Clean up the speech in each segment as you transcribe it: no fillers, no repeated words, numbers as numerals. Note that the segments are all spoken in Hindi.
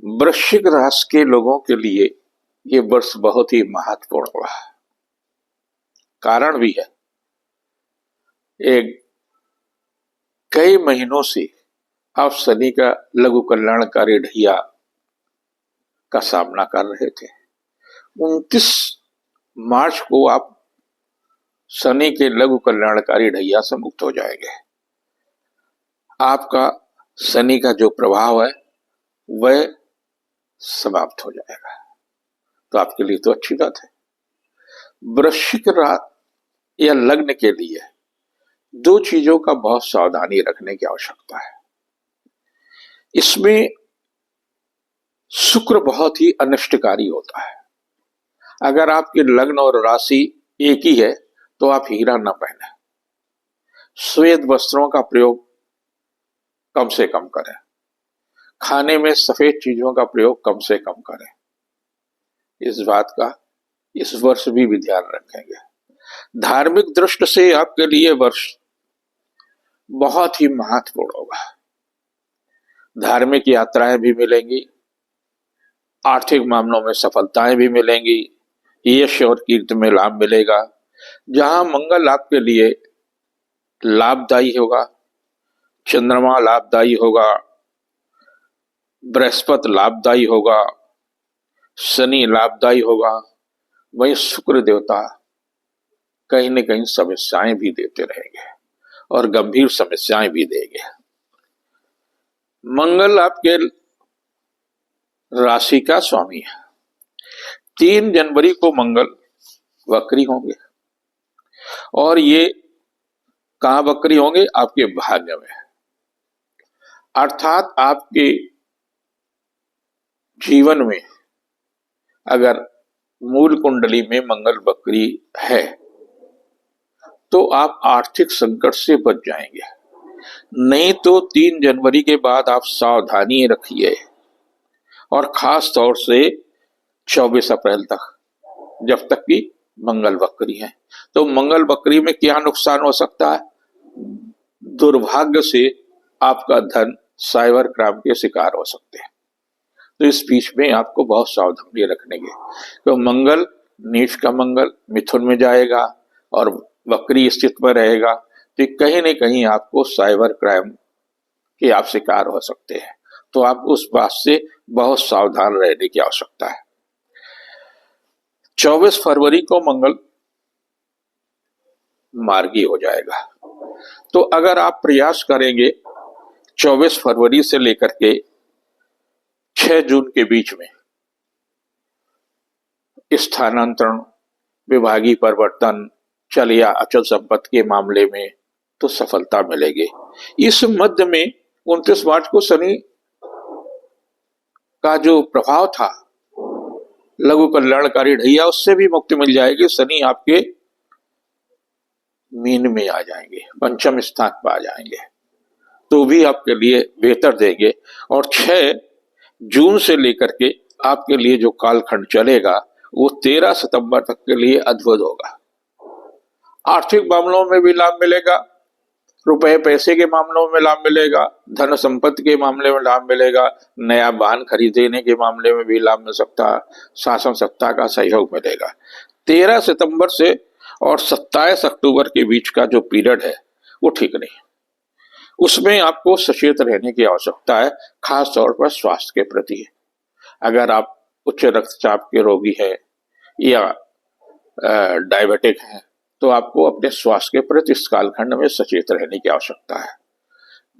वृश्चिक राशि के लोगों के लिए ये वर्ष बहुत ही महत्वपूर्ण हुआ। कारण भी है, एक कई महीनों से आप शनि का लघु कल्याणकारी ढैया का सामना कर रहे थे। 29 मार्च को आप शनि के लघु कल्याणकारी ढैया से मुक्त हो जाएंगे। आपका शनि का जो प्रभाव है वह समाप्त हो जाएगा, तो आपके लिए तो अच्छी बात है। वृश्चिक राशि या लग्न के लिए दो चीजों का बहुत सावधानी रखने की आवश्यकता है। इसमें शुक्र बहुत ही अनिष्टकारी होता है। अगर आपके लग्न और राशि एक ही है तो आप हीरा न पहने, श्वेत वस्त्रों का प्रयोग कम से कम करें, खाने में सफेद चीजों का प्रयोग कम से कम करें। इस बात का इस वर्ष भी ध्यान रखेंगे। धार्मिक दृष्टि से आपके लिए वर्ष बहुत ही महत्वपूर्ण होगा। धार्मिक यात्राएं भी मिलेंगी, आर्थिक मामलों में सफलताएं भी मिलेंगी, यश और कीर्ति में लाभ मिलेगा। जहां मंगल आपके लिए लाभदायी होगा, चंद्रमा लाभदायी होगा, बृहस्पति लाभदायी होगा, शनि लाभदायी होगा, वहीं शुक्र देवता कहीं न कहीं समस्याएं भी देते रहेंगे और गंभीर समस्याएं भी देंगे। मंगल आपके राशि का स्वामी है। 3 जनवरी को मंगल वक्री होंगे और ये कहां वक्री होंगे? आपके भाग्य में, अर्थात आपके जीवन में अगर मूल कुंडली में मंगल वक्री है तो आप आर्थिक संकट से बच जाएंगे। नहीं तो 3 जनवरी के बाद आप सावधानी रखिए, और खास तौर से 24 अप्रैल तक, जब तक कि मंगल वक्री है। तो मंगल वक्री में क्या नुकसान हो सकता है? दुर्भाग्य से आपका धन साइबर क्राइम के शिकार हो सकते हैं। तो इस बीच में आपको बहुत सावधानी रखने की, तो मंगल नीच का मंगल मिथुन में जाएगा और वक्री स्थिति में रहेगा, तो कहीं न कहीं आपको साइबर क्राइम के आप शिकार हो सकते हैं। तो आप उस बात से बहुत सावधान रहने की आवश्यकता है। 24 फरवरी को मंगल मार्गी हो जाएगा। तो अगर आप प्रयास करेंगे 24 फरवरी से लेकर के 6 जून के बीच में स्थानांतरण, विभागीय परिवर्तन, चल या अचल संपत्ति के मामले में तो सफलता मिलेगी। इस मध्य में 29 मार्च को शनि का जो प्रभाव था लघु कल्याणकारी ढैया, उससे भी मुक्ति मिल जाएगी। शनि आपके मीन में आ जाएंगे, पंचम स्थान पर आ जाएंगे, तो भी आपके लिए बेहतर देंगे। और 6 जून से लेकर के आपके लिए जो कालखंड चलेगा वो 13 सितंबर तक के लिए अद्भुत होगा। आर्थिक मामलों में भी लाभ मिलेगा, रुपए पैसे के मामलों में लाभ मिलेगा, धन संपत्ति के मामले में लाभ मिलेगा, नया वाहन खरीदने के मामले में भी लाभ मिल सकता है, शासन सत्ता का सहयोग मिलेगा। 13 सितंबर से और 27 अक्टूबर के बीच का जो पीरियड है वो ठीक नहीं, उसमें आपको सचेत रहने की आवश्यकता है, खास तौर पर स्वास्थ्य के प्रति। अगर आप उच्च रक्तचाप के रोगी हैं या डायबिटिक हैं तो आपको अपने स्वास्थ्य के प्रति इस कालखंड में सचेत रहने की आवश्यकता है।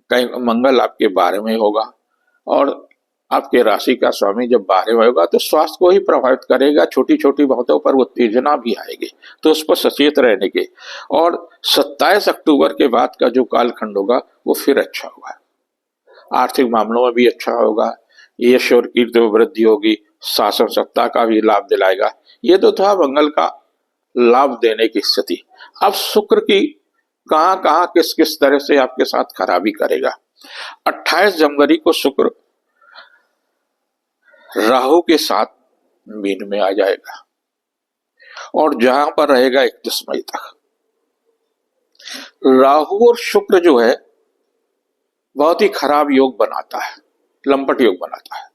कहीं मंगल आपके 12 में होगा और आपके राशि का स्वामी जब 12 में होगा तो स्वास्थ्य को ही प्रभावित करेगा। छोटी छोटी बातों पर उत्तेजना भी आएगी, तो उस पर सचेत रहने के। और 27 अक्टूबर के बाद का जो कालखंड होगा वो फिर अच्छा होगा, आर्थिक मामलों में भी अच्छा होगा, यश और कीर्ति में वृद्धि होगी, शासन सत्ता का भी लाभ दिलाएगा। ये तो था मंगल का लाभ देने की स्थिति। अब शुक्र की कहां कहां किस किस तरह से आपके साथ खराबी करेगा। 28 जनवरी को शुक्र राहु के साथ मीन में आ जाएगा और जहां पर रहेगा 31 मई तक। राहु और शुक्र जो है बहुत ही खराब योग बनाता है, लंपट योग बनाता है।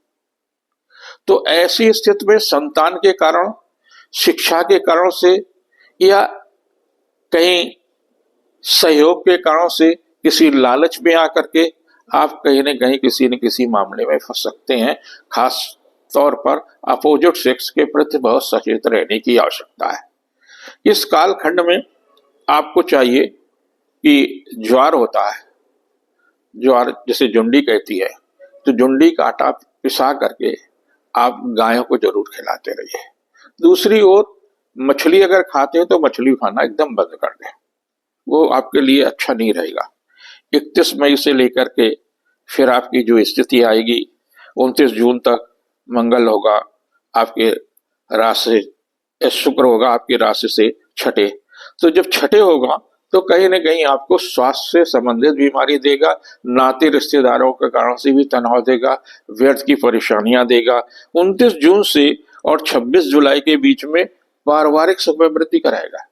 तो ऐसी स्थिति में संतान के कारण, शिक्षा के कारण से या कहीं सहयोग के कारण से, किसी लालच में आकर के आप कहीं न कहीं किसी न किसी मामले में फंस सकते हैं। खास तौर पर अपोजिट सेक्स के प्रति बहुत सचेत रहने की आवश्यकता है। इस कालखंड में आपको चाहिए कि ज्वार होता है, ज्वार जिसे जुंडी कहती है, तो जुंडी का आटा पिसा करके आप गायों को जरूर खिलाते रहिए। दूसरी ओर मछली अगर खाते हैं तो मछली खाना एकदम बंद कर दें, वो आपके लिए अच्छा नहीं रहेगा। 31 मई से लेकर के फिर आपकी जो स्थिति आएगी 29 जून तक मंगल होगा आपके राशि, शुक्र होगा आपकी राशि से छठे। तो जब छठे होगा तो कहीं न कहीं आपको स्वास्थ्य से संबंधित बीमारी देगा, नाते रिश्तेदारों के कारण से भी तनाव देगा, व्यर्थ की परेशानियां देगा। 29 जून से और 26 जुलाई के बीच में पारिवारिक सुख में वृद्धि कराएगा,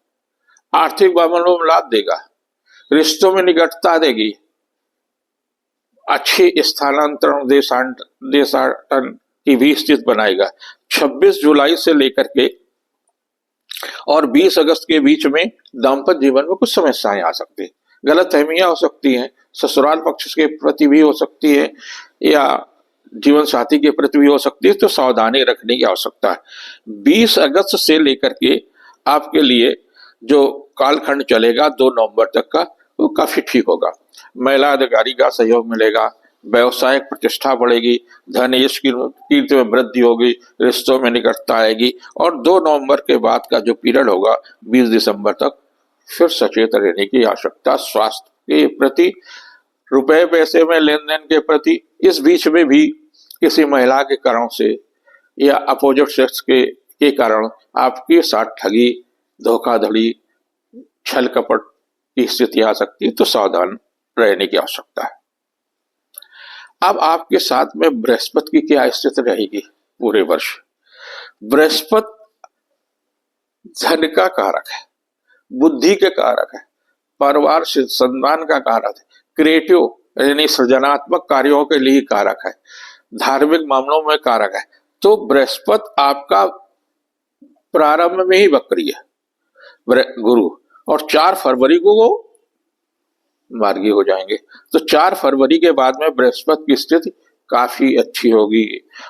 आर्थिक मामलों में लाभ देगा, रिश्तों में निकटता देगी, अच्छी स्थानांतरण देशांतरण की भी स्थिति बनाएगा। 26 जुलाई से लेकर के और 20 अगस्त के बीच में दाम्पत्य जीवन में कुछ समस्याएं आ सकती है, गलतफहमियां हो सकती हैं, ससुराल पक्ष के प्रति भी हो सकती है या जीवन साथी के प्रति भी हो सकती है, तो सावधानी रखने की आवश्यकता है। 20 अगस्त से लेकर के आपके लिए जो कालखंड चलेगा 2 नवंबर तक का, वो काफी ठीक होगा। महिला अधिकारी का सहयोग मिलेगा, व्यवसायिक प्रतिष्ठा बढ़ेगी, धन यश की कीर्ति में वृद्धि होगी, रिश्तों में निकटता आएगी। और 2 नवंबर के बाद का जो पीरियड होगा 20 दिसंबर तक, फिर सचेत रहने की आवश्यकता स्वास्थ्य के प्रति, रुपए पैसे में लेन देन के प्रति। इस बीच में भी किसी महिला के कारण से या अपोजिट सेक्स के कारण आपके साथ ठगी, धोखाधड़ी, छल कपट की स्थिति आ सकती है, तो सावधान रहने की आवश्यकता है। अब आपके साथ में बृहस्पति की क्या स्थिति रहेगी पूरे वर्ष? बृहस्पति धन का कारक है, बुद्धि के कारक है, परिवार से संतान का कारक है, क्रिएटिव यानी सृजनात्मक कार्यों के लिए कारक है, धार्मिक मामलों में कारक है। तो बृहस्पति आपका प्रारंभ में ही वक्री है गुरु, और 4 फरवरी को वो मार्गी हो जाएंगे। तो 4 फरवरी के बाद में बृहस्पति की स्थिति काफी अच्छी होगी,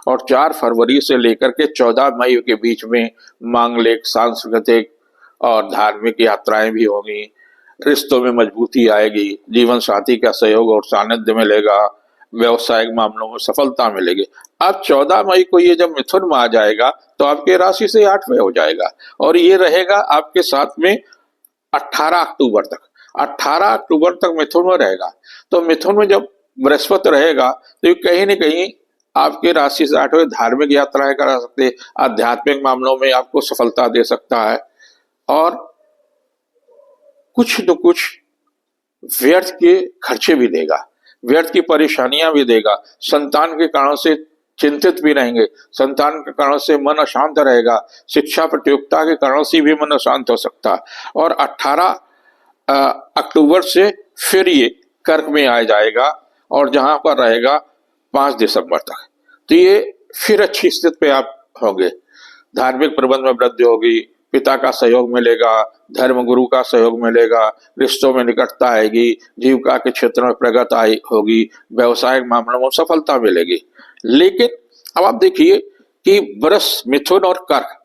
और 4 फरवरी से लेकर के 14 मई के बीच में मांगलिक, सांस्कृतिक और धार्मिक यात्राएं भी होंगी, रिश्तों में मजबूती आएगी, जीवन साथी का सहयोग और सानिध्य मिलेगा, व्यवसायिक मामलों में सफलता मिलेगी। अब 14 मई को ये जब मिथुन में आ जाएगा तो आपके राशि से 8वें हो जाएगा, और ये रहेगा आपके साथ में 18 अक्टूबर तक। 18 अक्टूबर तक मिथुन में रहेगा। तो मिथुन में जब बृहस्पति रहेगा तो ये कहीं न कहीं आपके राशि से 8वें धार्मिक यात्राएं करा सकते हैं, आध्यात्मिक मामलों में आपको सफलता दे सकता है, और कुछ न कुछ व्यर्थ के खर्चे भी देगा, व्यर्थ की परेशानियां भी देगा। संतान के कारण से चिंतित भी रहेंगे, संतान के कारण से मन अशांत रहेगा, शिक्षा प्रतियोगिता के कारण से भी मन अशांत हो सकता है। और 18 अक्टूबर से फिर ये कर्क में आ जाएगा, और जहां पर रहेगा 5 दिसंबर तक। तो ये फिर अच्छी स्थिति पे आप होंगे, धार्मिक प्रबंध में वृद्धि होगी, पिता का सहयोग मिलेगा, धर्म गुरु का सहयोग मिलेगा, रिश्तों में निकटता आएगी, जीविका के क्षेत्र में प्रगति होगी, व्यवसायिक मामलों में सफलता मिलेगी। लेकिन अब आप देखिए कि वृष, मिथुन और कर्क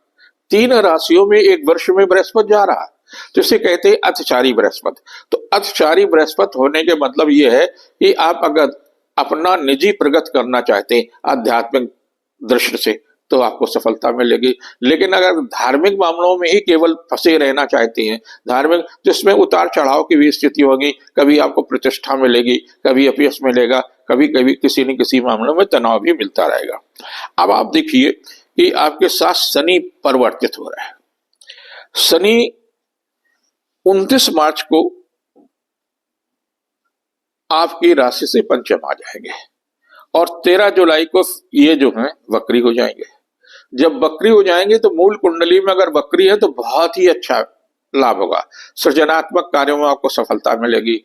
3 राशियों में एक वर्ष में बृहस्पति जा रहा है, तो इसे कहते हैं अर्थचारी बृहस्पति। तो अर्थचारी बृहस्पति होने के मतलब ये है कि आप अगर अपना निजी प्रगति करना चाहते हैं आध्यात्मिक दृष्टि से, तो आपको सफलता मिलेगी। लेकिन अगर धार्मिक मामलों में ही केवल फंसे रहना चाहते हैं, धार्मिक, जिसमें उतार चढ़ाव की भी स्थिति होगी, कभी आपको प्रतिष्ठा मिलेगी, कभी अपयश मिलेगा, कभी कभी किसी न किसी मामले में तनाव भी मिलता रहेगा। अब आप देखिए कि आपके साथ शनि परिवर्तित हो रहा है। शनि 29 मार्च को आपकी राशि से पंचम आ जाएंगे, और 13 जुलाई को ये जो है वक्री हो जाएंगे। जब वक्री हो जाएंगे तो मूल कुंडली में अगर वक्री है तो बहुत ही अच्छा लाभ होगा, सृजनात्मक कार्यों में आपको सफलता मिलेगी,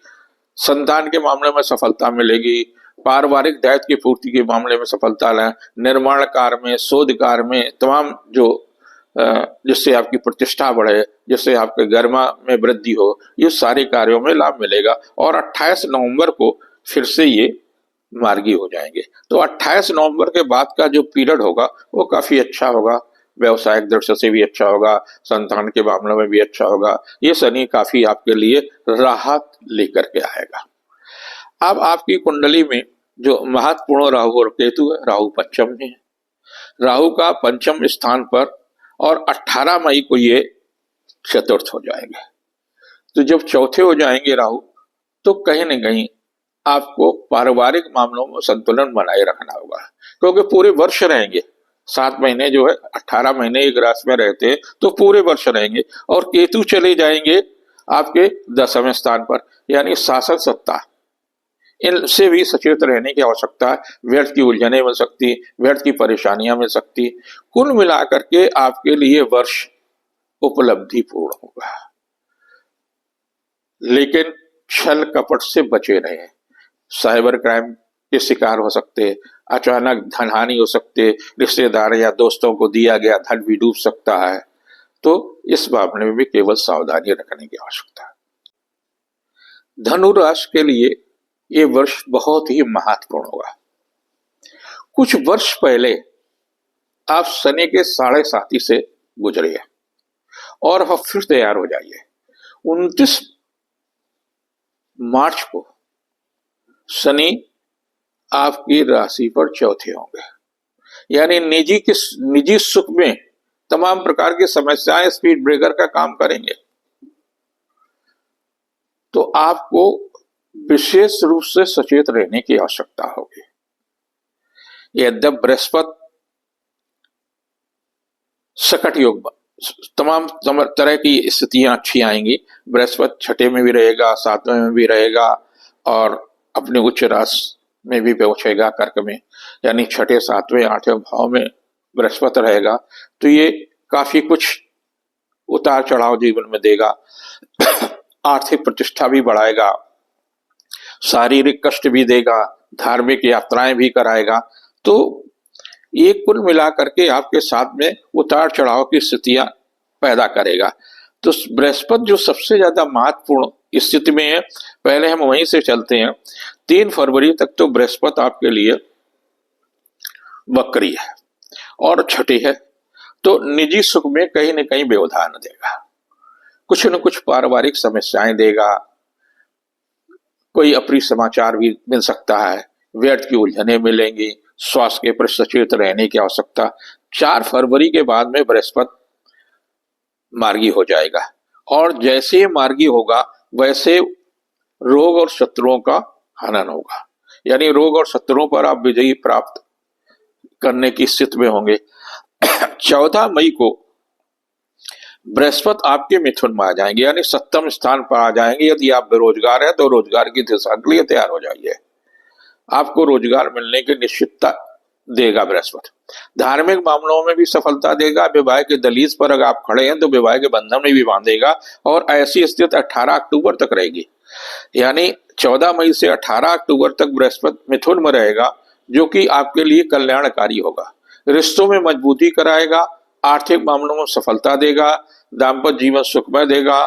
संतान के मामले में सफलता मिलेगी, पारिवारिक दायित्व की पूर्ति के मामले में सफलता लाएं, निर्माण कार्य में, शोध कार्य में, तमाम जो जिससे आपकी प्रतिष्ठा बढ़े, जिससे आपके गरिमा में वृद्धि हो, ये सारे कार्यों में लाभ मिलेगा। और 28 नवंबर को फिर से ये मार्गी हो जाएंगे। तो 28 नवंबर के बाद का जो पीरियड होगा वो काफी अच्छा होगा, व्यवसायिक दृष्टि से भी अच्छा होगा, संतान के मामलों में भी अच्छा होगा। ये शनि काफी आपके लिए राहत लेकर के आएगा। अब आपकी कुंडली में जो महत्वपूर्ण राहु और केतु है, राहु पंचम में है, राहु का पंचम स्थान पर, और 18 मई को ये चतुर्थ हो जाएंगे। तो जब चौथे हो जाएंगे राहु, तो कहीं न कहीं आपको पारिवारिक मामलों में संतुलन बनाए रखना होगा, क्योंकि पूरे वर्ष रहेंगे। 7 महीने जो है, 18 महीने एक राशि में रहते हैं, तो पूरे वर्ष रहेंगे। और केतु चले जाएंगे आपके 10वें स्थान पर, यानी शासन सत्ता, इनसे भी सचेत रहने की आवश्यकता है। व्यर्थ की उलझने मिल सकती, व्यर्थ की परेशानियां मिल सकती। कुल मिलाकर के आपके लिए वर्ष उपलब्धिपूर्ण होगा, लेकिन छल कपट से बचे रहें। साइबर क्राइम के शिकार हो सकते, अचानक धन हानि हो सकते, रिश्तेदार या दोस्तों को दिया गया धन भी डूब सकता है। तो इस मामले में भी केवल सावधानी रखने की आवश्यकता है। धनु राशि के लिए ये वर्ष बहुत ही महत्वपूर्ण होगा। कुछ वर्ष पहले आप शनि के 7.5 से गुजरे हैं, और अब फिर तैयार हो जाइए। 29 मार्च को शनि आपकी राशि पर चौथे होंगे, यानी निजी सुख में तमाम प्रकार की समस्याएं स्पीड ब्रेकर का काम करेंगे। तो आपको विशेष रूप से सचेत रहने की आवश्यकता होगी। यद्यप बृहस्पति सकट योग, तमाम तरह की स्थितियां अच्छी आएंगी। बृहस्पति छठे में भी रहेगा, 7वें में भी रहेगा, और अपने उच्च राशि में भी पहुंचेगा कर्क में, यानी छठे, 7वें, 8वें भाव में बृहस्पति रहेगा। तो ये काफी कुछ उतार चढ़ाव जीवन में देगा। आर्थिक प्रतिष्ठा भी बढ़ाएगा, शारीरिक कष्ट भी देगा, धार्मिक यात्राएं भी कराएगा। तो ये कुल मिलाकर के आपके साथ में उतार चढ़ाव की स्थितियां पैदा करेगा। तो बृहस्पति जो सबसे ज्यादा महत्वपूर्ण स्थिति में है, पहले हम वहीं से चलते हैं। 3 फरवरी तक तो बृहस्पति आपके लिए वक्री है और छठी है, तो निजी सुख में कहीं न कहीं व्यवधान देगा, कुछ न कुछ पारिवारिक समस्याएं देगा, कोई अप्रिय समाचार भी मिल सकता है, व्यर्थ की उलझने मिलेंगी, स्वास्थ्य के प्रति सचेत रहने की आवश्यकता। 4 फरवरी के बाद में बृहस्पति मार्गी हो जाएगा, और जैसे ही मार्गी होगा वैसे रोग और शत्रुओं का हनन होगा, यानी रोग और शत्रुओं पर आप विजयी प्राप्त करने की स्थिति में होंगे। 14 मई को बृहस्पति आपके मिथुन में आ जाएंगे, यानी 7वें स्थान पर आ जाएंगे। यदि आप बेरोजगार हैं तो रोजगार की दिशा के लिए तैयार हो जाइए, आपको रोजगार मिलने की निश्चितता देगा बृहस्पति। धार्मिक मामलों में भी सफलता देगा। विवाह के दलीज पर अगर आप खड़े हैं तो विवाह के बंधन में भी बांधेगा, और ऐसी स्थिति 18 अक्टूबर तक रहेगी, यानी 14 मई से 18 अक्टूबर तक बृहस्पति मिथुन में रहेगा, जो कि आपके लिए कल्याणकारी होगा। रिश्तों में मजबूती कराएगा, आर्थिक मामलों में सफलता देगा, दाम्पत्य जीवन सुखमय देगा,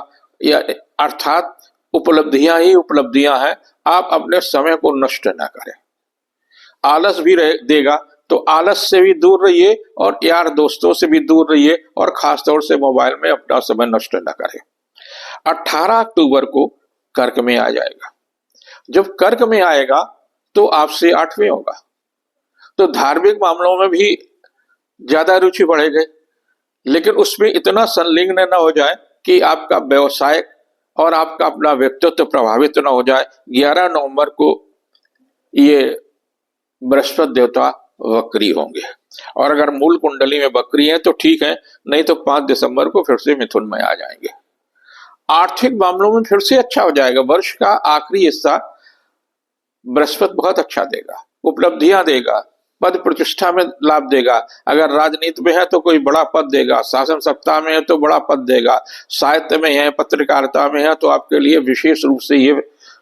या अर्थात उपलब्धियां ही उपलब्धियां हैं। आप अपने समय को नष्ट ना करें। आलस भी देगा, तो आलस से भी दूर रहिए, और यार दोस्तों से भी दूर रहिए, और खासतौर से मोबाइल में अपना समय नष्ट ना करें। 18 अक्टूबर को कर्क में आ जाएगा। जब कर्क में आएगा तो आपसे 8वें होगा, तो धार्मिक मामलों में भी ज्यादा रुचि बढ़ेगी, लेकिन उसमें इतना संलिग्न न हो जाए कि आपका व्यवसाय और आपका अपना व्यक्तित्व प्रभावित न हो जाए। 11 नवंबर को ये बृहस्पति देवता वक्री होंगे, और अगर मूल कुंडली में वक्री है तो ठीक है, नहीं तो 5 दिसंबर को फिर से मिथुन में आ जाएंगे। आर्थिक मामलों में फिर से अच्छा हो जाएगा। वर्ष का आखिरी हिस्सा बृहस्पति बहुत अच्छा देगा, उपलब्धियां देगा, पद प्रतिष्ठा में लाभ देगा। अगर राजनीति में है तो कोई बड़ा पद देगा, शासन सत्ता में है तो बड़ा पद देगा, साहित्य में है, पत्रकारिता में है तो आपके लिए विशेष रूप से ये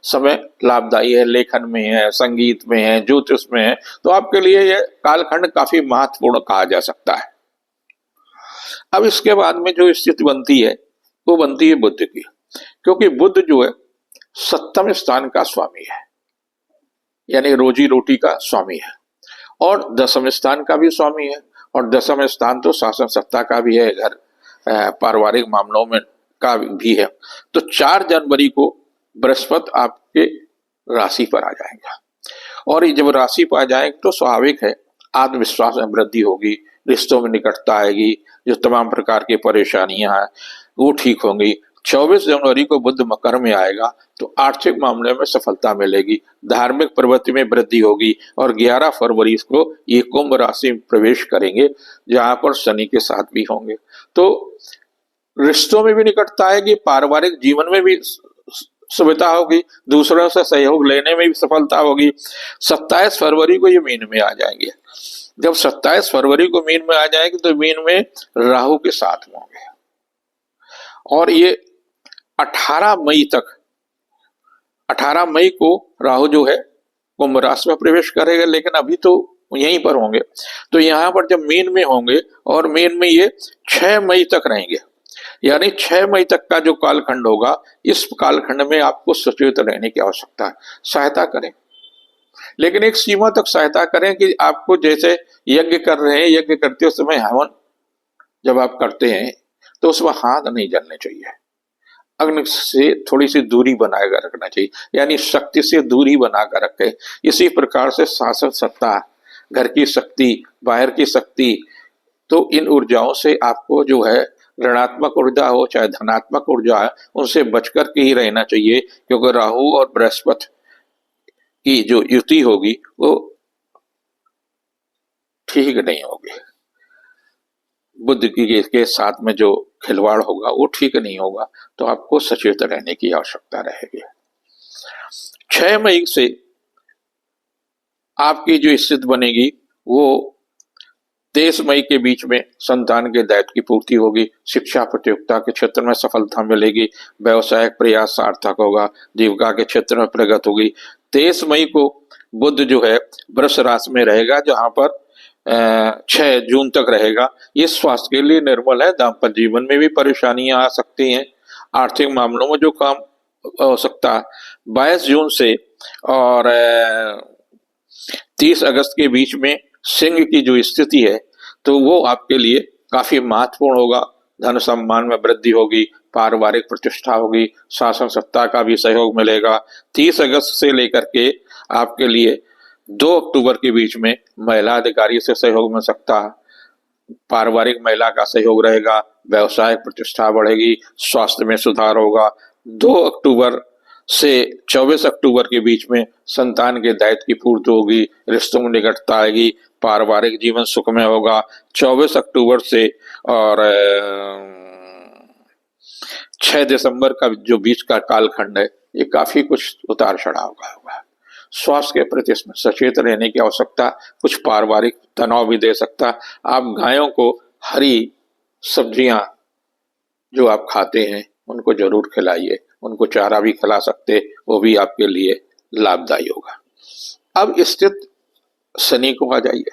समय लाभदायी है, लेखन में है, संगीत में है, ज्योतिष में है, तो आपके लिए यह कालखंड काफी महत्वपूर्ण कहा जा सकता है। अब इसके बाद में जो स्थिति बनती है वो बनती है बुध की, क्योंकि बुध जो है सप्तम स्थान का स्वामी है, यानी रोजी रोटी का स्वामी है, और दसम स्थान का भी स्वामी है, और दसम स्थान तो शासन सत्ता का भी है, घर पारिवारिक मामलों में का भी है। तो 4 जनवरी को बृहस्पति आपके राशि पर आ जाएगा, और जब राशि पर आ जाएंगे तो स्वाभाविक है आत्मविश्वास में वृद्धि होगी, रिश्तों में निकटता आएगी, जो तमाम प्रकार की परेशानियां हैं वो ठीक होंगी। 24 जनवरी को बुध मकर में आएगा तो आर्थिक मामले में सफलता मिलेगी, धार्मिक प्रवृत्ति में वृद्धि होगी, और 11 फरवरी को ये कुंभ राशि में प्रवेश करेंगे जहां पर शनि के साथ भी होंगे। तो रिश्तों में भी निकटता आएगी, पारिवारिक जीवन में भी सुविधा होगी, दूसरों से सहयोग लेने में भी सफलता होगी। 27 फरवरी को ये मीन में आ जाएंगे। जब 27 फरवरी को मीन में आ जाएंगे तो मीन में राहु के साथ होंगे, और ये 18 मई तक, 18 मई को राहु जो है कुंभ राशि में प्रवेश करेगा, लेकिन अभी तो यहीं पर होंगे। तो यहाँ पर जब मीन में होंगे और मीन में ये 6 मई तक रहेंगे, यानी 6 मई तक का जो कालखंड होगा, इस कालखंड में आपको सचेत रहने की आवश्यकता है। सहायता करें, लेकिन एक सीमा तक सहायता करें कि आपको जैसे यज्ञ कर रहे हैं, यज्ञ करते समय हवन जब आप करते हैं तो उसमें हाथ नहीं जलने चाहिए, अग्नि से थोड़ी सी दूरी बनाकर रखना चाहिए, यानी शक्ति से दूरी बनाकर रखें। इसी प्रकार से शासन सत्ता, घर की शक्ति, बाहर की शक्ति, तो इन ऊर्जाओं से आपको जो है ऋणात्मक ऊर्जा हो चाहे धनात्मक ऊर्जा है, उनसे बचकर के ही रहना चाहिए, क्योंकि राहु और बृहस्पति की जो युति होगी वो ठीक नहीं होगी, बुध के साथ में जो खिलवाड़ होगा वो ठीक नहीं होगा, तो आपको सचेत रहने की आवश्यकता रहेगी। 6 मई से आपकी जो स्थिति बनेगी वो 23 मई के बीच में संतान के दायित्व की पूर्ति होगी, शिक्षा प्रतियोगिता के क्षेत्र में सफलता मिलेगी, व्यवसायिक प्रयास सार्थक होगा, जीविका के क्षेत्र में प्रगति होगी। 23 मई को बुध जो है वृष राशि में रहेगा, जहां पर 6 जून तक रहेगा। ये स्वास्थ्य के लिए निर्मल है, दाम्पत्य जीवन में भी परेशानियां आ सकती हैं, आर्थिक मामलों में जो काम हो सकता है। 22 जून से और 30 अगस्त के बीच में सिंह की जो स्थिति है तो वो आपके लिए काफी महत्वपूर्ण होगा, धन सम्मान में वृद्धि होगी, पारिवारिक प्रतिष्ठा होगी, शासन सत्ता का भी सहयोग मिलेगा। 30 अगस्त से लेकर के आपके लिए 2 अक्टूबर के बीच में महिला अधिकारी से सहयोग मिल सकता है, पारिवारिक महिला का सहयोग रहेगा, व्यवसायिक प्रतिष्ठा बढ़ेगी, स्वास्थ्य में सुधार होगा। 2 अक्टूबर से 24 अक्टूबर के बीच में संतान के दायित्व की पूर्ति होगी, रिश्तों में निकटता आएगी, पारिवारिक जीवन सुखमय होगा। 24 अक्टूबर से और 6 दिसंबर का जो बीच का कालखंड है ये काफी कुछ उतार चढ़ाव का होगा। स्वास्थ्य के प्रति इसमें सचेत रहने की आवश्यकता, कुछ पारिवारिक तनाव भी दे सकता। आप गायों को हरी सब्जियां जो आप खाते हैं उनको जरूर खिलाइए, उनको चारा भी खिला सकते, वो भी आपके लिए लाभदायी होगा। अब स्थित शनि को आ जाइए।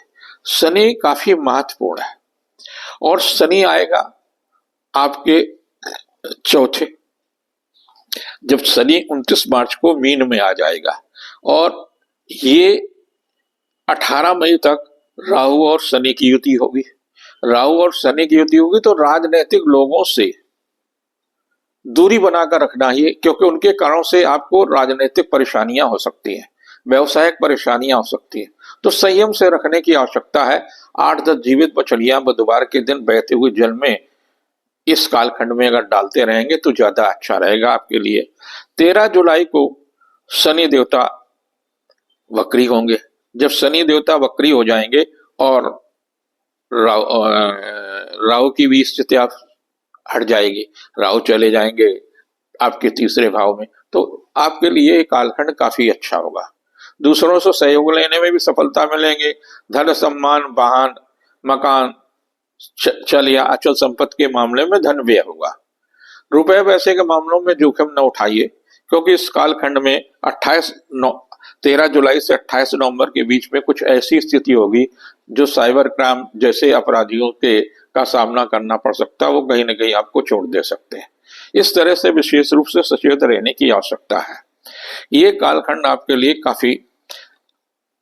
शनि काफी महत्वपूर्ण है, और शनि आएगा आपके चौथे, जब शनि 29 मार्च को मीन में आ जाएगा, और ये 18 मई तक राहु और शनि की युति होगी। राहु और शनि की युति होगी तो राजनीतिक लोगों से दूरी बनाकर रखना ही, क्योंकि उनके कारणों से आपको राजनीतिक परेशानियां हो सकती हैं, व्यवसायिक परेशानियां हो सकती हैं, तो संयम से रखने की आवश्यकता है। 8-10 जीवित मछलियां बुधवार के दिन बहते हुए जल में इस कालखंड में अगर डालते रहेंगे तो ज्यादा अच्छा रहेगा आपके लिए। 13 जुलाई को शनि देवता वक्री होंगे। जब शनि देवता वक्री हो जाएंगे और राहु की भी स्थिति आप हट जाएगी, राहु चले जाएंगे आपके तीसरे भाव में, तो आपके लिए कालखंड काफी अच्छा होगा। दूसरों से सहयोग लेने में भी सफलता मिलेंगे, धन सम्मान, वाहन, मकान, चल या अचल संपत्ति के मामले में धन व्यय होगा। रुपए पैसे के मामलों में जोखिम न उठाइए, क्योंकि इस कालखंड में 13 जुलाई से 28 नवंबर के बीच में कुछ ऐसी स्थिति होगी जो साइबर क्राइम जैसे अपराधियों के का सामना करना पड़ सकता है, वो कहीं ना कहीं आपको चोट दे सकते हैं। इस तरह से विशेष रूप से सचेत रहने की आवश्यकता है। ये कालखंड आपके लिए काफी,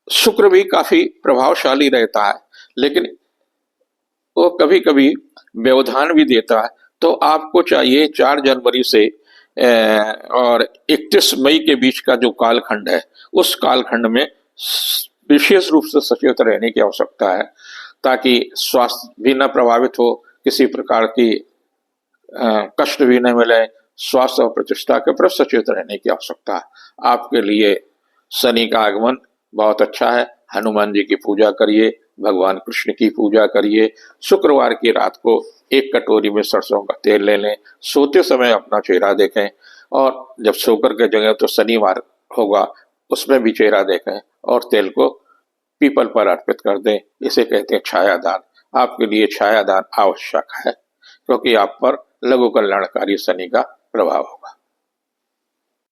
शुक्र भी काफी प्रभावशाली रहता है, लेकिन वो कभी कभी व्यवधान भी देता है। तो आपको चाहिए 4 जनवरी से और 31 मई के बीच का जो कालखंड है, उस कालखंड में विशेष रूप से सचेत रहने की आवश्यकता है, ताकि स्वास्थ्य भी न प्रभावित हो, किसी प्रकार की कष्ट भी न मिले, स्वास्थ्य और प्रतिष्ठा के प्रति सचेत रहने की आवश्यकता है। आपके लिए शनि का आगमन बहुत अच्छा है। हनुमान जी की पूजा करिए, भगवान कृष्ण की पूजा करिए। शुक्रवार की रात को एक कटोरी में सरसों का तेल ले लें, सोते समय अपना चेहरा देखें, और जब सोकर के जगह तो शनिवार होगा उसमें भी चेहरा देखें और तेल को पीपल पर अर्पित कर दें। इसे कहते हैं छायादान। आपके लिए छायादान आवश्यक है, क्योंकि आप पर लघु कल्याणकारी शनि का प्रभाव होगा।